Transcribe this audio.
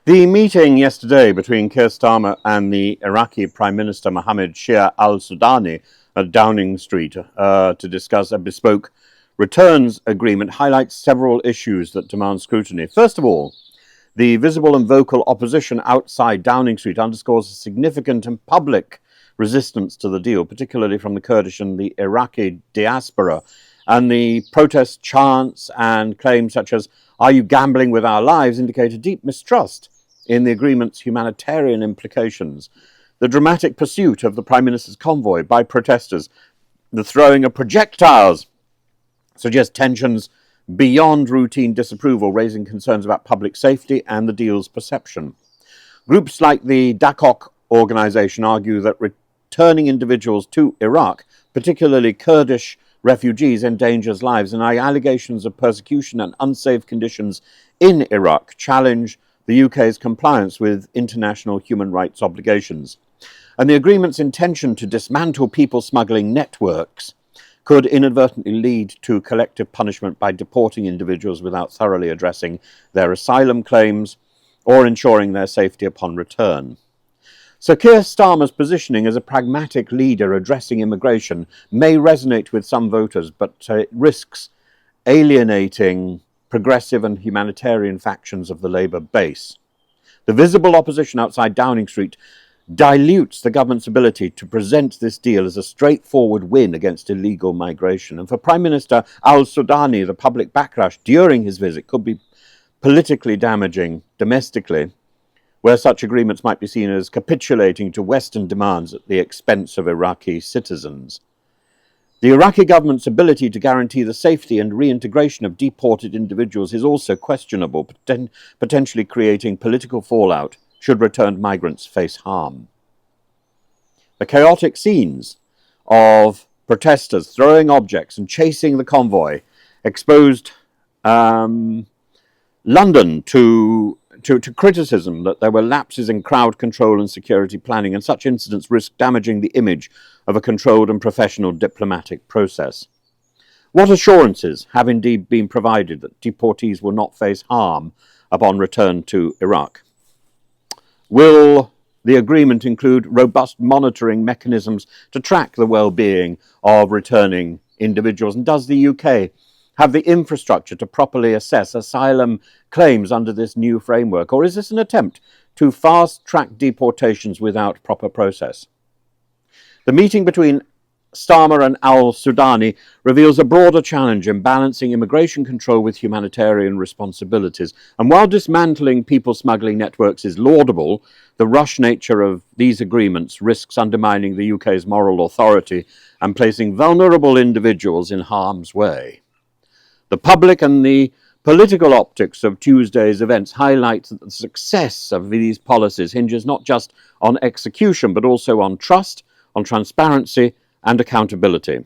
The meeting yesterday between Keir Starmer and the Iraqi Prime Minister Mohammed Shia al-Sudani at Downing Street to discuss a bespoke returns agreement highlights several issues that demand scrutiny. First of all, the visible and vocal opposition outside Downing Street underscores a significant and public resistance to the deal, particularly from the Kurdish and the Iraqi diaspora. And the protest chants and claims such as, "Are you gambling with our lives?" indicate a deep mistrust in the agreement's humanitarian implications. The dramatic pursuit of the Prime Minister's convoy by protestors, the throwing of projectiles, suggest tensions beyond routine disapproval, raising concerns about public safety and the deal's perception. Groups like the DACOC organization argue that returning individuals to Iraq, particularly Kurdish refugees, endangers lives, and allegations of persecution and unsafe conditions in Iraq challenge the UK's compliance with international human rights obligations. And the agreement's intention to dismantle people smuggling networks could inadvertently lead to collective punishment by deporting individuals without thoroughly addressing their asylum claims or ensuring their safety upon return. So Keir Starmer's positioning as a pragmatic leader addressing immigration may resonate with some voters, but it risks alienating progressive and humanitarian factions of the Labour base. The visible opposition outside Downing Street dilutes the government's ability to present this deal as a straightforward win against illegal migration. And for Prime Minister al-Sudani, the public backlash during his visit could be politically damaging domestically, where such agreements might be seen as capitulating to Western demands at the expense of Iraqi citizens. The Iraqi government's ability to guarantee the safety and reintegration of deported individuals is also questionable, potentially creating political fallout should returned migrants face harm. The chaotic scenes of protesters throwing objects and chasing the convoy exposed London to criticism that there were lapses in crowd control and security planning, and such incidents risk damaging the image of a controlled and professional diplomatic process. What assurances have indeed been provided that deportees will not face harm upon return to Iraq? Will the agreement include robust monitoring mechanisms to track the well-being of returning individuals? And does the UK have the infrastructure to properly assess asylum claims under this new framework? Or is this an attempt to fast-track deportations without proper process? The meeting between Starmer and al-Sudani reveals a broader challenge in balancing immigration control with humanitarian responsibilities. And while dismantling people smuggling networks is laudable, the rush nature of these agreements risks undermining the UK's moral authority and placing vulnerable individuals in harm's way. The public and the political optics of Tuesday's events highlight that the success of these policies hinges not just on execution, but also on trust, on transparency, and accountability.